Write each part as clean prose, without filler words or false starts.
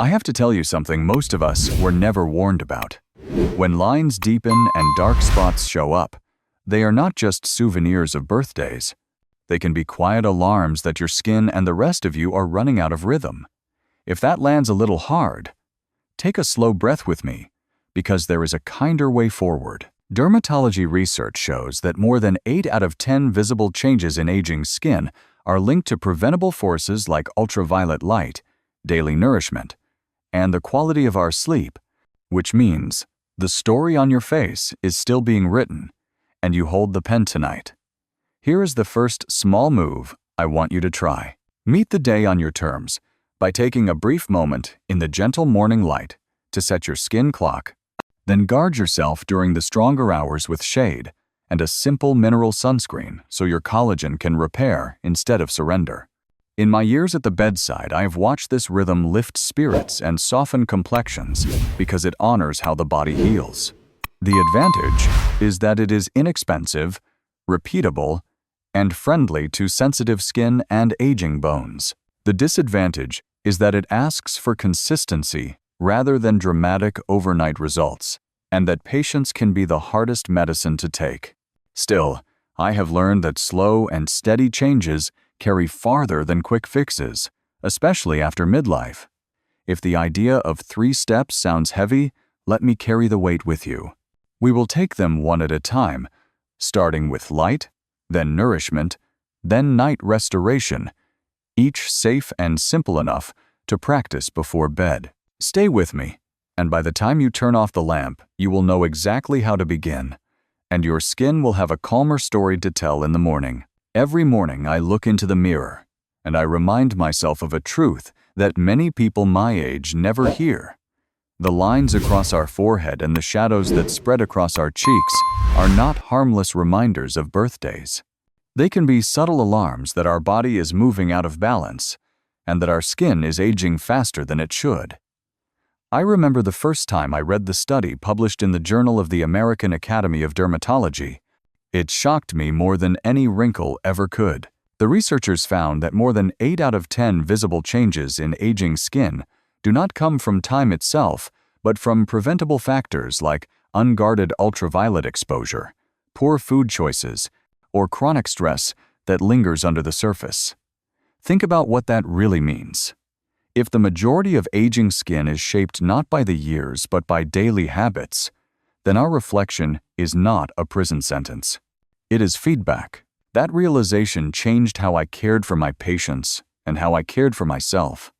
I have to tell you something most of us were never warned about. When lines deepen and dark spots show up, they are not just souvenirs of birthdays. They can be quiet alarms that your skin and the rest of you are running out of rhythm. If that lands a little hard, take a slow breath with me, because there is a kinder way forward. Dermatology research shows that more than 8 out of 10 visible changes in aging skin are linked to preventable forces like ultraviolet light, daily nourishment, and the quality of our sleep, which means the story on your face is still being written, and you hold the pen tonight. Here is the first small move I want you to try. Meet the day on your terms by taking a brief moment in the gentle morning light to set your skin clock. Then guard yourself during the stronger hours with shade and a simple mineral sunscreen so your collagen can repair instead of surrender. In my years at the bedside, I have watched this rhythm lift spirits and soften complexions because it honors how the body heals. The advantage is that it is inexpensive, repeatable, and friendly to sensitive skin and aging bones. The disadvantage is that it asks for consistency rather than dramatic overnight results, and that patience can be the hardest medicine to take. Still, I have learned that slow and steady changes carry farther than quick fixes, especially after midlife. If the idea of 3 steps sounds heavy, let me carry the weight with you. We will take them one at a time, starting with light, then nourishment, then night restoration, each safe and simple enough to practice before bed. Stay with me, and by the time you turn off the lamp, you will know exactly how to begin, and your skin will have a calmer story to tell in the morning. Every morning I look into the mirror, and I remind myself of a truth that many people my age never hear. The lines across our forehead and the shadows that spread across our cheeks are not harmless reminders of birthdays. They can be subtle alarms that our body is moving out of balance, and that our skin is aging faster than it should. I remember the first time I read the study published in the Journal of the American Academy of Dermatology. It shocked me more than any wrinkle ever could. The researchers found that more than 8 out of 10 visible changes in aging skin do not come from time itself, but from preventable factors like unguarded ultraviolet exposure, poor food choices, or chronic stress that lingers under the surface. Think about what that really means. If the majority of aging skin is shaped not by the years but by daily habits, then our reflection is not a prison sentence. It is feedback. That realization changed how I cared for my patients and how I cared for myself.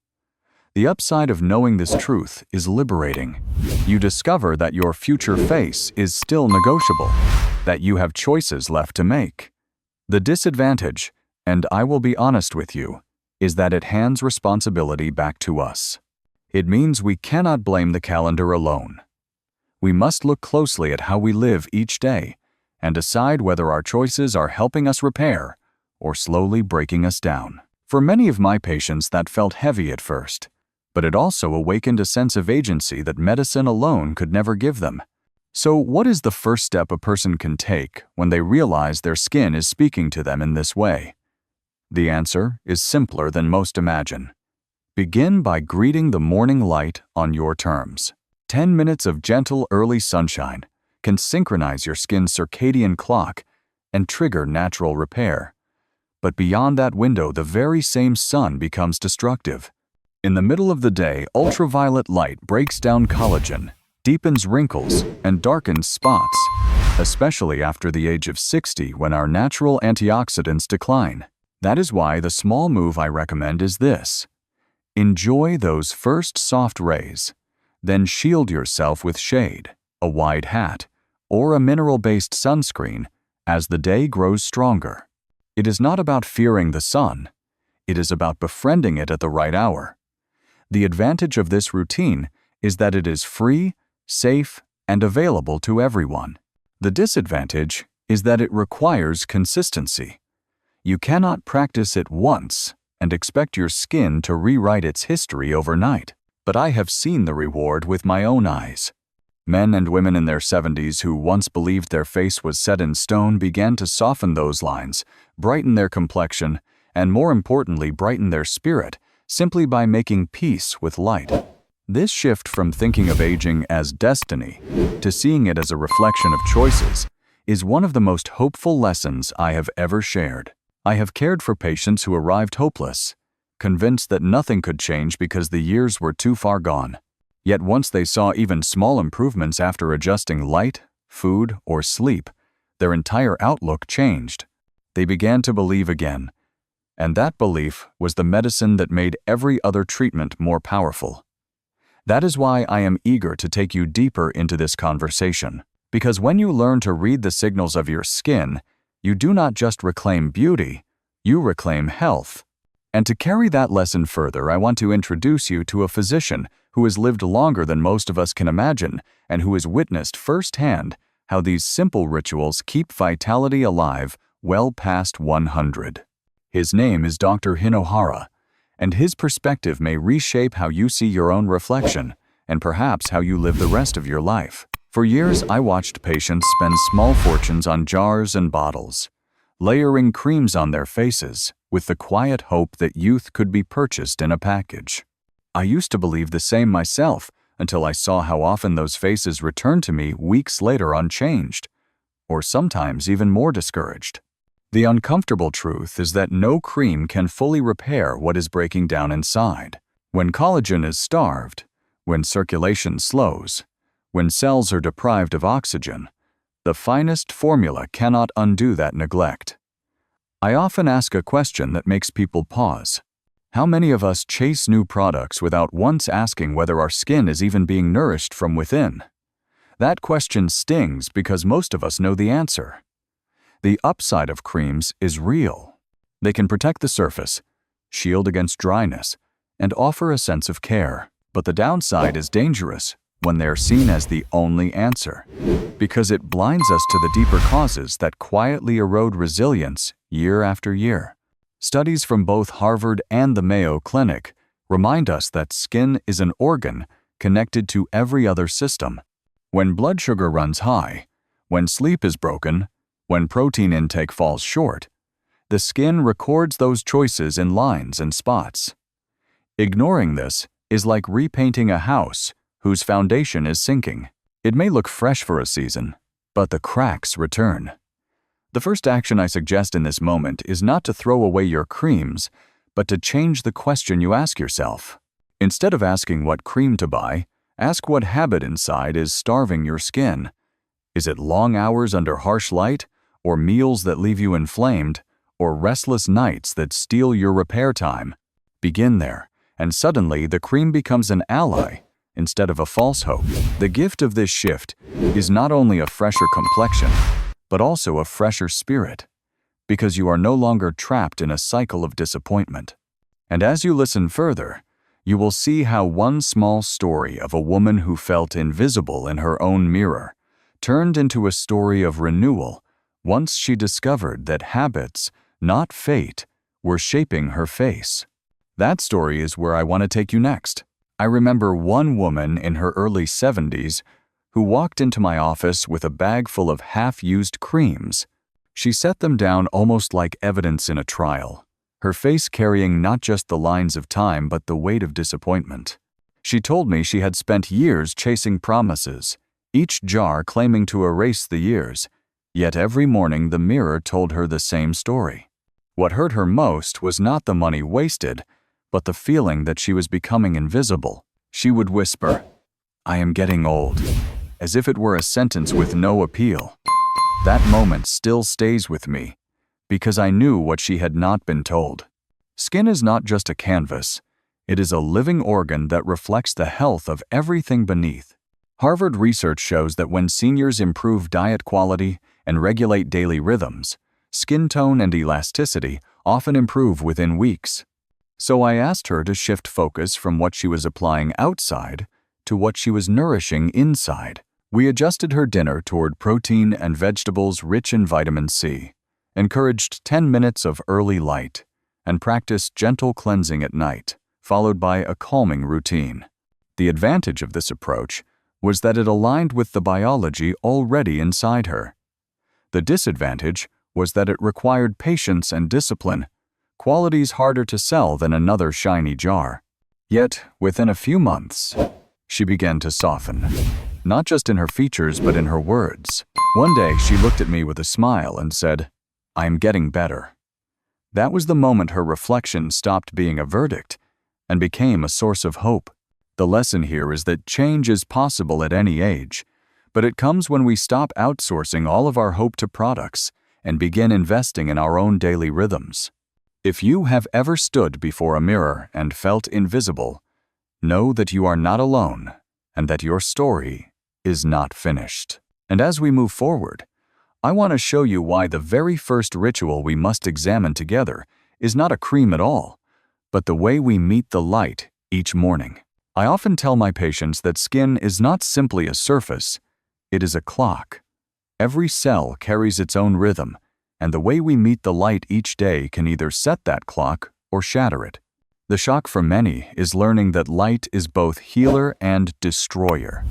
The upside of knowing this truth is liberating. You discover that your future face is still negotiable, that you have choices left to make. The disadvantage, and I will be honest with you, is that it hands responsibility back to us. It means we cannot blame the calendar alone. We must look closely at how we live each day and decide whether our choices are helping us repair or slowly breaking us down. For many of my patients, that felt heavy at first, but it also awakened a sense of agency that medicine alone could never give them. So, what is the first step a person can take when they realize their skin is speaking to them in this way? The answer is simpler than most imagine. Begin by greeting the morning light on your terms. 10 minutes of gentle early sunshine can synchronize your skin's circadian clock and trigger natural repair. But beyond that window, the very same sun becomes destructive. In the middle of the day, ultraviolet light breaks down collagen, deepens wrinkles, and darkens spots, especially after the age of 60 when our natural antioxidants decline. That is why the small move I recommend is this. Enjoy those first soft rays, then shield yourself with shade, a wide hat, or a mineral-based sunscreen as the day grows stronger. It is not about fearing the sun. It is about befriending it at the right hour. The advantage of this routine is that it is free, safe, and available to everyone. The disadvantage is that it requires consistency. You cannot practice it once and expect your skin to rewrite its history overnight. But I have seen the reward with my own eyes. Men and women in their 70s who once believed their face was set in stone began to soften those lines, brighten their complexion, and more importantly, brighten their spirit, simply by making peace with light. This shift from thinking of aging as destiny to seeing it as a reflection of choices is one of the most hopeful lessons I have ever shared. I have cared for patients who arrived hopeless, convinced that nothing could change because the years were too far gone. Yet once they saw even small improvements after adjusting light, food, or sleep, their entire outlook changed. They began to believe again, and that belief was the medicine that made every other treatment more powerful. That is why I am eager to take you deeper into this conversation, because when you learn to read the signals of your skin, you do not just reclaim beauty, you reclaim health. And to carry that lesson further, I want to introduce you to a physician who has lived longer than most of us can imagine and who has witnessed firsthand how these simple rituals keep vitality alive well past 100. His name is Dr. Hinohara, and his perspective may reshape how you see your own reflection and perhaps how you live the rest of your life. For years, I watched patients spend small fortunes on jars and bottles, layering creams on their faces with the quiet hope that youth could be purchased in a package. I used to believe the same myself until I saw how often those faces returned to me weeks later unchanged, or sometimes even more discouraged. The uncomfortable truth is that no cream can fully repair what is breaking down inside. When collagen is starved, when circulation slows, when cells are deprived of oxygen, the finest formula cannot undo that neglect. I often ask a question that makes people pause. How many of us chase new products without once asking whether our skin is even being nourished from within? That question stings because most of us know the answer. The upside of creams is real. They can protect the surface, shield against dryness, and offer a sense of care. But the downside is dangerous when they are seen as the only answer, because it blinds us to the deeper causes that quietly erode resilience year after year. Studies from both Harvard and the Mayo Clinic remind us that skin is an organ connected to every other system. When blood sugar runs high, when sleep is broken, when protein intake falls short, the skin records those choices in lines and spots. Ignoring this is like repainting a house whose foundation is sinking. It may look fresh for a season, but the cracks return. The first action I suggest in this moment is not to throw away your creams, but to change the question you ask yourself. Instead of asking what cream to buy, ask what habit inside is starving your skin. Is it long hours under harsh light, or meals that leave you inflamed, or restless nights that steal your repair time? Begin there, and suddenly the cream becomes an ally instead of a false hope. The gift of this shift is not only a fresher complexion, but also a fresher spirit, because you are no longer trapped in a cycle of disappointment. And as you listen further, you will see how one small story of a woman who felt invisible in her own mirror turned into a story of renewal once she discovered that habits, not fate, were shaping her face. That story is where I want to take you next. I remember one woman in her early 70s who walked into my office with a bag full of half-used creams. She set them down almost like evidence in a trial, her face carrying not just the lines of time but the weight of disappointment. She told me she had spent years chasing promises, each jar claiming to erase the years, yet every morning the mirror told her the same story. What hurt her most was not the money wasted, but the feeling that she was becoming invisible. She would whisper, "I am getting old," as if it were a sentence with no appeal. That moment still stays with me, because I knew what she had not been told. Skin is not just a canvas, it is a living organ that reflects the health of everything beneath. Harvard research shows that when seniors improve diet quality and regulate daily rhythms, skin tone and elasticity often improve within weeks. So I asked her to shift focus from what she was applying outside to what she was nourishing inside. We adjusted her dinner toward protein and vegetables rich in vitamin C, encouraged 10 minutes of early light, and practiced gentle cleansing at night, followed by a calming routine. The advantage of this approach was that it aligned with the biology already inside her. The disadvantage was that it required patience and discipline, qualities harder to sell than another shiny jar. Yet, within a few months, She began to soften, not just in her features but in her words. One day she looked at me with a smile and said, "I am getting better." That was the moment her reflection stopped being a verdict and became a source of hope. The lesson here is that change is possible at any age, but it comes when we stop outsourcing all of our hope to products and begin investing in our own daily rhythms. If you have ever stood before a mirror and felt invisible, know that you are not alone and that your story is not finished. And as we move forward, I want to show you why the very first ritual we must examine together is not a cream at all, but the way we meet the light each morning. I often tell my patients that skin is not simply a surface, it is a clock. Every cell carries its own rhythm, and the way we meet the light each day can either set that clock or shatter it. The shock for many is learning that light is both healer and destroyer.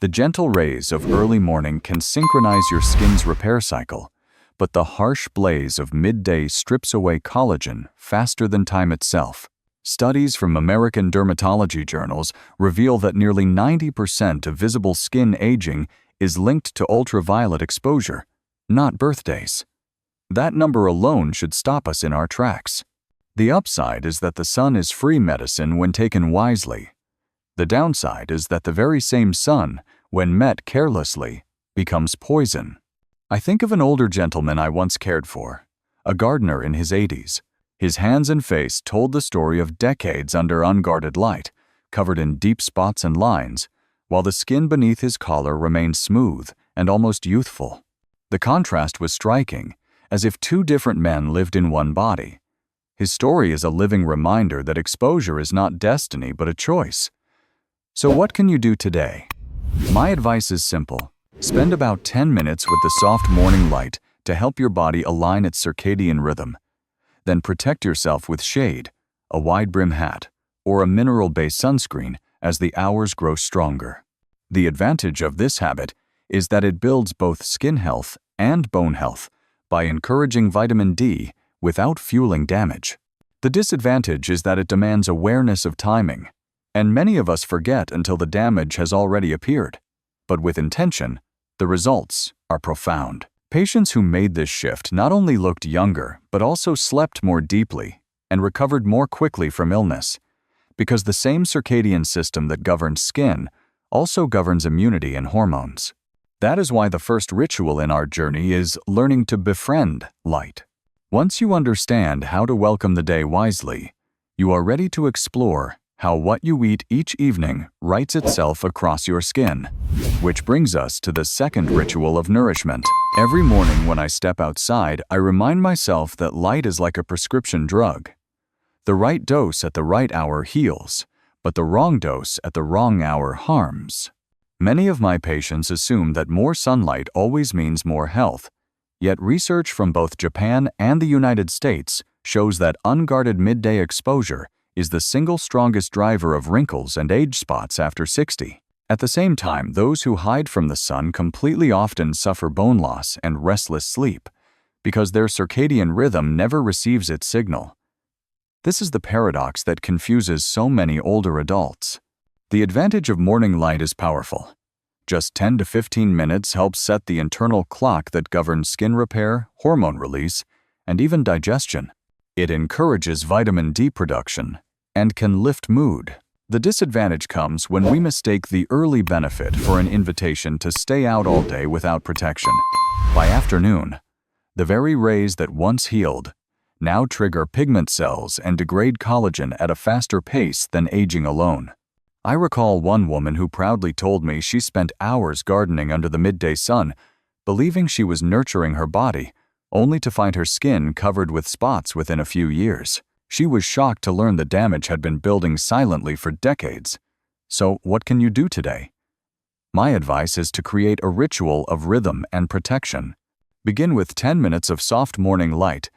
The gentle rays of early morning can synchronize your skin's repair cycle, but the harsh blaze of midday strips away collagen faster than time itself. Studies from American dermatology journals reveal that nearly 90% of visible skin aging is linked to ultraviolet exposure, not birthdays. That number alone should stop us in our tracks. The upside is that the sun is free medicine when taken wisely. The downside is that the very same sun, when met carelessly, becomes poison. I think of an older gentleman I once cared for, a gardener in his 80s. His hands and face told the story of decades under unguarded light, covered in deep spots and lines, while the skin beneath his collar remained smooth and almost youthful. The contrast was striking, as if two different men lived in one body. His story is a living reminder that exposure is not destiny but a choice. So what can you do today? My advice is simple. Spend about 10 minutes with the soft morning light to help your body align its circadian rhythm. Then protect yourself with shade, a wide brim hat, or a mineral-based sunscreen as the hours grow stronger. The advantage of this habit is that it builds both skin health and bone health by encouraging vitamin D without fueling damage. The disadvantage is that it demands awareness of timing, and many of us forget until the damage has already appeared. But with intention, the results are profound. Patients who made this shift not only looked younger, but also slept more deeply and recovered more quickly from illness, because the same circadian system that governs skin also governs immunity and hormones. That is why the first ritual in our journey is learning to befriend light. Once you understand how to welcome the day wisely, you are ready to explore how what you eat each evening writes itself across your skin. Which brings us to the second ritual of nourishment. Every morning when I step outside, I remind myself that light is like a prescription drug. The right dose at the right hour heals, but the wrong dose at the wrong hour harms. Many of my patients assume that more sunlight always means more health, yet research from both Japan and the United States shows that unguarded midday exposure is the single strongest driver of wrinkles and age spots after 60. At the same time, those who hide from the sun completely often suffer bone loss and restless sleep because their circadian rhythm never receives its signal. This is the paradox that confuses so many older adults. The advantage of morning light is powerful. Just 10 to 15 minutes helps set the internal clock that governs skin repair, hormone release, and even digestion. It encourages vitamin D production and can lift mood. The disadvantage comes when we mistake the early benefit for an invitation to stay out all day without protection. By afternoon, the very rays that once healed now trigger pigment cells and degrade collagen at a faster pace than aging alone. I recall one woman who proudly told me she spent hours gardening under the midday sun, believing she was nurturing her body, only to find her skin covered with spots within a few years. She was shocked to learn the damage had been building silently for decades. So, what can you do today? My advice is to create a ritual of rhythm and protection. Begin with 10 minutes of soft morning light,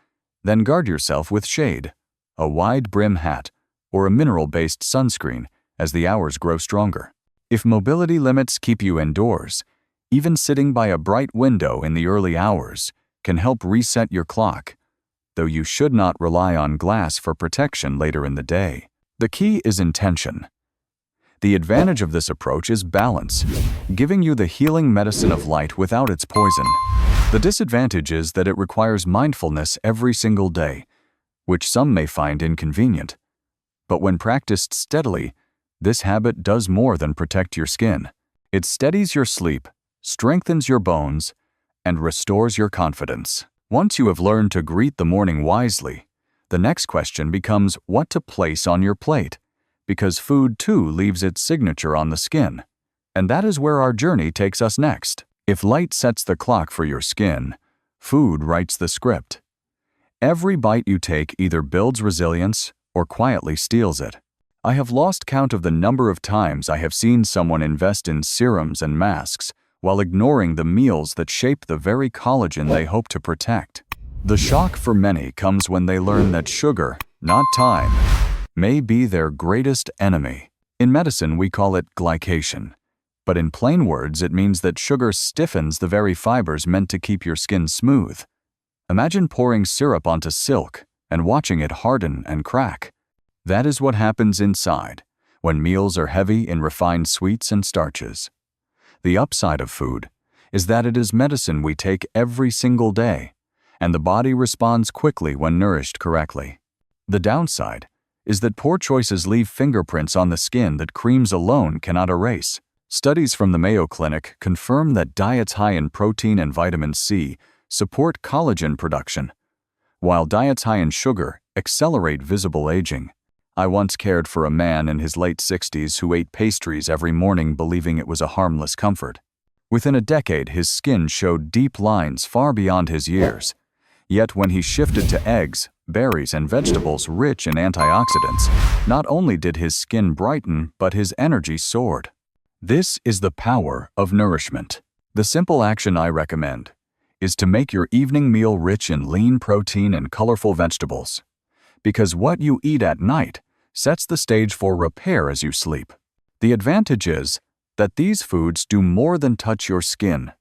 then guard yourself with shade, a wide brim hat, or a mineral-based sunscreen as the hours grow stronger. If mobility limits keep you indoors, even sitting by a bright window in the early hours can help reset your clock, though you should not rely on glass for protection later in the day. The key is intention. The advantage of this approach is balance, giving you the healing medicine of light without its poison. The disadvantage is that it requires mindfulness every single day, which some may find inconvenient. But when practiced steadily, this habit does more than protect your skin. It steadies your sleep, strengthens your bones, and restores your confidence. Once you have learned to greet the morning wisely, the next question becomes what to place on your plate, because food too leaves its signature on the skin. And that is where our journey takes us next. If light sets the clock for your skin, food writes the script. Every bite you take either builds resilience or quietly steals it. I have lost count of the number of times I have seen someone invest in serums and masks while ignoring the meals that shape the very collagen they hope to protect. The shock for many comes when they learn that sugar, not time, may be their greatest enemy. In medicine, we call it glycation. But in plain words, it means that sugar stiffens the very fibers meant to keep your skin smooth. Imagine pouring syrup onto silk and watching it harden and crack. That is what happens inside when meals are heavy in refined sweets and starches. The upside of food is that it is medicine we take every single day, and the body responds quickly when nourished correctly. The downside is that poor choices leave fingerprints on the skin that creams alone cannot erase. Studies from the Mayo Clinic confirm that diets high in protein and vitamin C support collagen production, while diets high in sugar accelerate visible aging. I once cared for a man in his late 60s who ate pastries every morning believing it was a harmless comfort. Within a decade, his skin showed deep lines far beyond his years. Yet when he shifted to eggs, berries, and vegetables rich in antioxidants, not only did his skin brighten, but his energy soared. This is the power of nourishment. The simple action I recommend is to make your evening meal rich in lean protein and colorful vegetables, because what you eat at night sets the stage for repair as you sleep. The advantage is that these foods do more than touch your skin.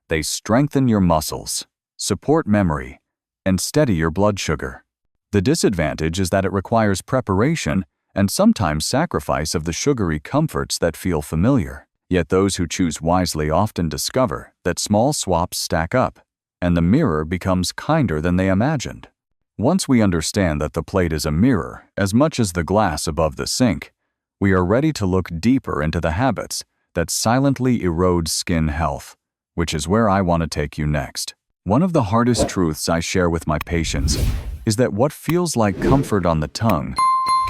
They strengthen your muscles, support memory, and steady your blood sugar. The disadvantage is that it requires preparation and sometimes sacrifice of the sugary comforts that feel familiar. Yet those who choose wisely often discover that small swaps stack up, and the mirror becomes kinder than they imagined. Once we understand that the plate is a mirror as much as the glass above the sink, we are ready to look deeper into the habits that silently erode skin health, which is where I want to take you next. One of the hardest truths I share with my patients is that what feels like comfort on the tongue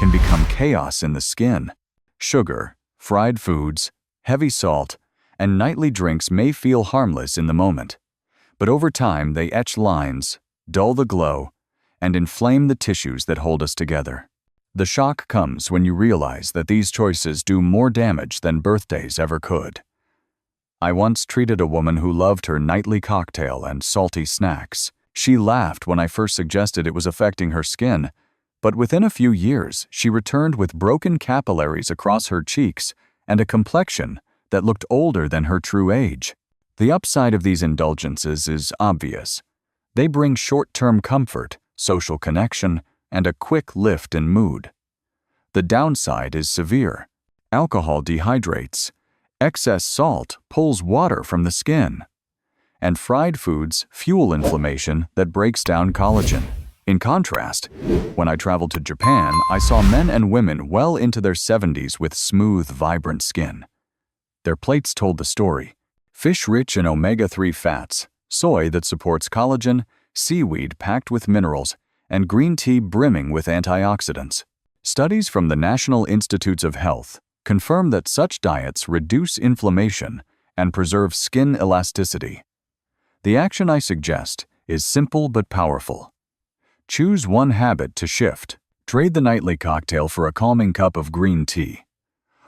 can become chaos in the skin. Sugar, fried foods, heavy salt, and nightly drinks may feel harmless in the moment, but over time they etch lines, dull the glow, and inflame the tissues that hold us together. The shock comes when you realize that these choices do more damage than birthdays ever could. I once treated a woman who loved her nightly cocktail and salty snacks. She laughed when I first suggested it was affecting her skin, but within a few years, she returned with broken capillaries across her cheeks and a complexion that looked older than her true age. The upside of these indulgences is obvious. They bring short-term comfort, social connection, and a quick lift in mood. The downside is severe. Alcohol dehydrates, excess salt pulls water from the skin, and fried foods fuel inflammation that breaks down collagen. In contrast, when I traveled to Japan, I saw men and women well into their 70s with smooth, vibrant skin. Their plates told the story. Fish rich in omega-3 fats, soy that supports collagen, seaweed packed with minerals, and green tea brimming with antioxidants. Studies from the National Institutes of Health confirm that such diets reduce inflammation and preserve skin elasticity. The action I suggest is simple but powerful. Choose one habit to shift. Trade the nightly cocktail for a calming cup of green tea,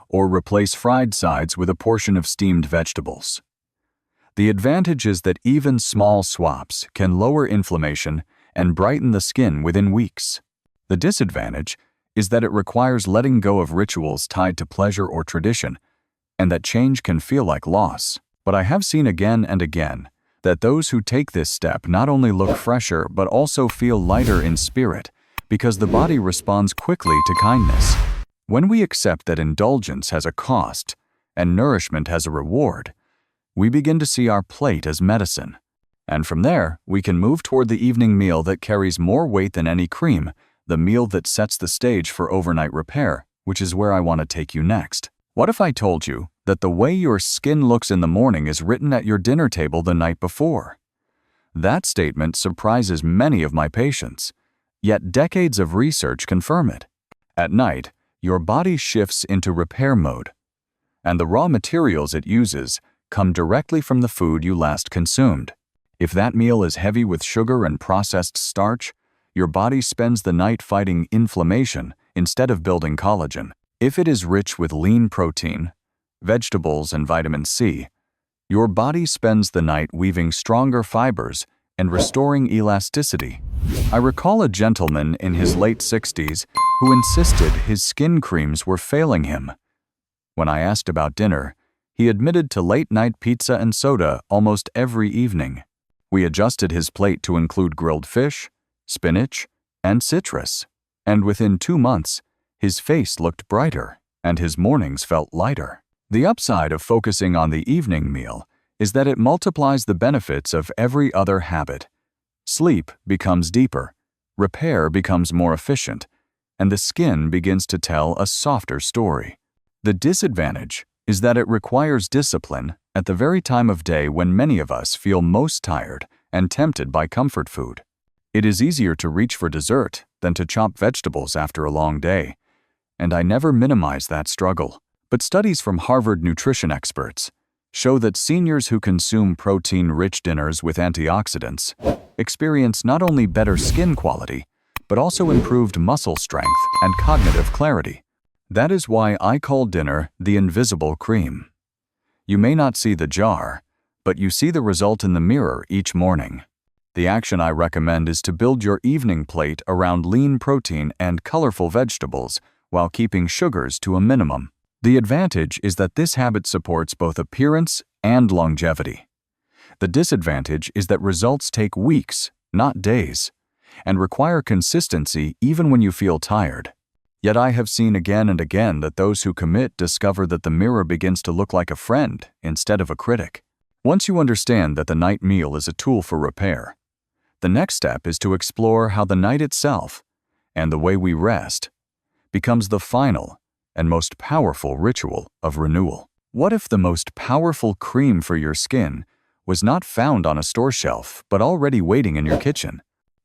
or replace fried sides with a portion of steamed vegetables. The advantage is that even small swaps can lower inflammation and brighten the skin within weeks. The disadvantage is that it requires letting go of rituals tied to pleasure or tradition, and that change can feel like loss. But I have seen again and again that those who take this step not only look fresher but also feel lighter in spirit because the body responds quickly to kindness. When we accept that indulgence has a cost and nourishment has a reward, we begin to see our plate as medicine. And from there, we can move toward the evening meal that carries more weight than any cream, the meal that sets the stage for overnight repair, which is where I want to take you next. What if I told you that the way your skin looks in the morning is written at your dinner table the night before? That statement surprises many of my patients, yet decades of research confirm it. At night, your body shifts into repair mode, and the raw materials it uses come directly from the food you last consumed. If that meal is heavy with sugar and processed starch, your body spends the night fighting inflammation instead of building collagen. If it is rich with lean protein, vegetables, and vitamin C, your body spends the night weaving stronger fibers and restoring elasticity. I recall a gentleman in his late 60s who insisted his skin creams were failing him. When I asked about dinner, he admitted to late-night pizza and soda almost every evening. We adjusted his plate to include grilled fish, spinach, and citrus, and within 2 months, his face looked brighter and his mornings felt lighter. The upside of focusing on the evening meal is that it multiplies the benefits of every other habit. Sleep becomes deeper, repair becomes more efficient, and the skin begins to tell a softer story. The disadvantage is that it requires discipline at the very time of day when many of us feel most tired and tempted by comfort food. It is easier to reach for dessert than to chop vegetables after a long day, and I never minimize that struggle. But studies from Harvard nutrition experts show that seniors who consume protein-rich dinners with antioxidants experience not only better skin quality, but also improved muscle strength and cognitive clarity. That is why I call dinner the invisible cream. You may not see the jar, but you see the result in the mirror each morning. The action I recommend is to build your evening plate around lean protein and colorful vegetables while keeping sugars to a minimum. The advantage is that this habit supports both appearance and longevity. The disadvantage is that results take weeks, not days, and require consistency even when you feel tired. Yet I have seen again and again that those who commit discover that the mirror begins to look like a friend instead of a critic. Once you understand that the night meal is a tool for repair, the next step is to explore how the night itself, and the way we rest, becomes the final and most powerful ritual of renewal. What if the most powerful cream for your skin was not found on a store shelf but already waiting in your kitchen?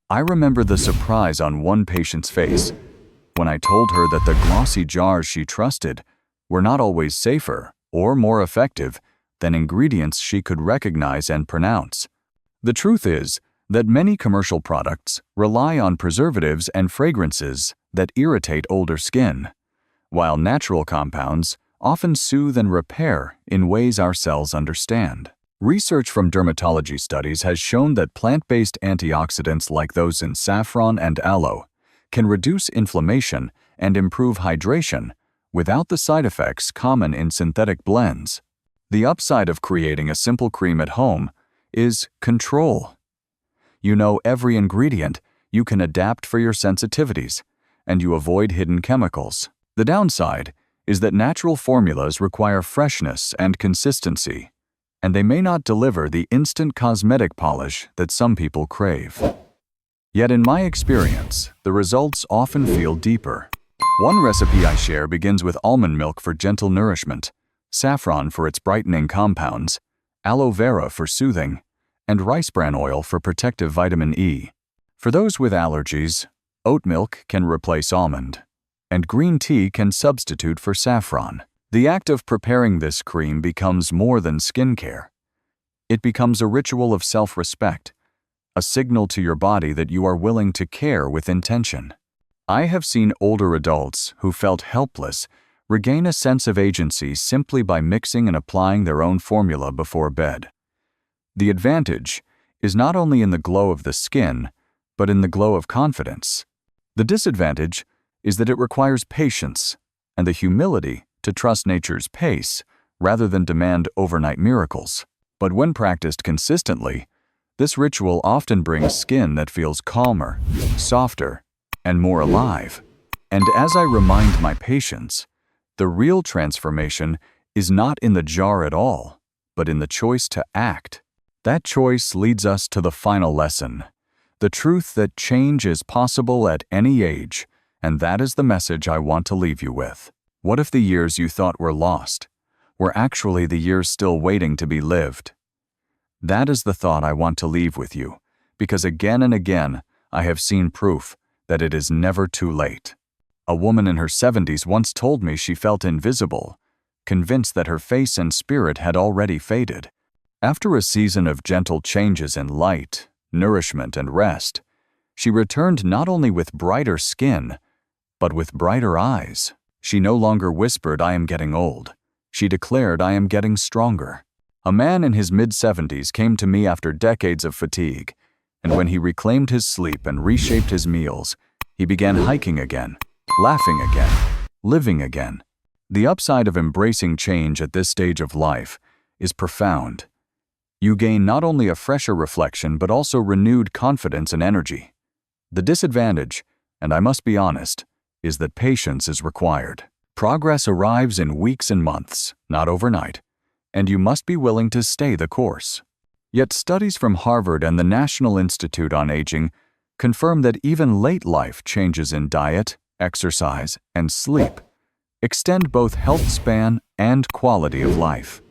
I remember the surprise on one patient's face when I told her that the glossy jars she trusted were not always safer or more effective than ingredients she could recognize and pronounce. The truth is that many commercial products rely on preservatives and fragrances that irritate older skin, while natural compounds often soothe and repair in ways our cells understand. Research from dermatology studies has shown that plant-based antioxidants like those in saffron and aloe can reduce inflammation and improve hydration without the side effects common in synthetic blends. The upside of creating a simple cream at home is control. You know every ingredient, you can adapt for your sensitivities, and you avoid hidden chemicals. The downside is that natural formulas require freshness and consistency, and they may not deliver the instant cosmetic polish that some people crave. Yet in my experience, the results often feel deeper. One recipe I share begins with almond milk for gentle nourishment, saffron for its brightening compounds, aloe vera for soothing, and rice bran oil for protective vitamin E. For those with allergies, oat milk can replace almond, and green tea can substitute for saffron. The act of preparing this cream becomes more than skincare. It becomes a ritual of self-respect, a signal to your body that you are willing to care with intention. I have seen older adults who felt helpless regain a sense of agency simply by mixing and applying their own formula before bed. The advantage is not only in the glow of the skin, but in the glow of confidence. The disadvantage is that it requires patience and the humility to trust nature's pace rather than demand overnight miracles. But when practiced consistently, this ritual often brings skin that feels calmer, softer, and more alive. And as I remind my patients, the real transformation is not in the jar at all, but in the choice to act. That choice leads us to the final lesson, the truth that change is possible at any age, and that is the message I want to leave you with. What if the years you thought were lost were actually the years still waiting to be lived? That is the thought I want to leave with you, because again and again I have seen proof that it is never too late. A woman in her 70s once told me she felt invisible, convinced that her face and spirit had already faded. After a season of gentle changes in light, nourishment, and rest, she returned not only with brighter skin, but with brighter eyes. She no longer whispered, "I am getting old." She declared, "I am getting stronger." A man in his mid-70s came to me after decades of fatigue, and when he reclaimed his sleep and reshaped his meals, he began hiking again, laughing again, living again. The upside of embracing change at this stage of life is profound. You gain not only a fresher reflection but also renewed confidence and energy. The disadvantage, and I must be honest, is that patience is required. Progress arrives in weeks and months, not overnight, and you must be willing to stay the course. Yet studies from Harvard and the National Institute on Aging confirm that even late life changes in diet, exercise, and sleep extend both health span and quality of life.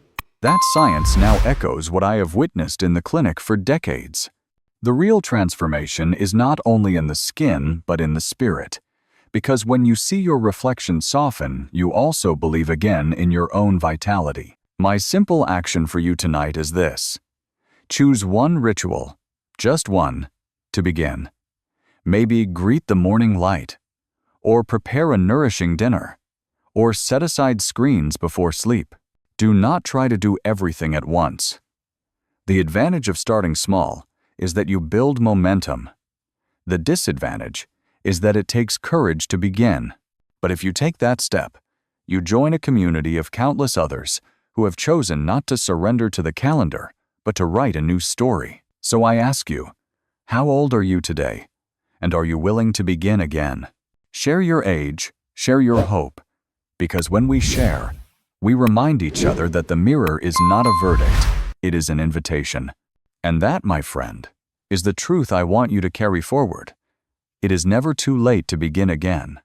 That science now echoes what I have witnessed in the clinic for decades. The real transformation is not only in the skin, but in the spirit. Because when you see your reflection soften, you also believe again in your own vitality. My simple action for you tonight is this. Choose one ritual, just one, to begin. Maybe greet the morning light, or prepare a nourishing dinner, or set aside screens before sleep. Do not try to do everything at once. The advantage of starting small is that you build momentum. The disadvantage is that it takes courage to begin. But if you take that step, you join a community of countless others who have chosen not to surrender to the calendar, but to write a new story. So I ask you, how old are you today? And are you willing to begin again? Share your age, share your hope, because when we share, we remind each other that the mirror is not a verdict, it is an invitation. And that, my friend, is the truth I want you to carry forward. It is never too late to begin again.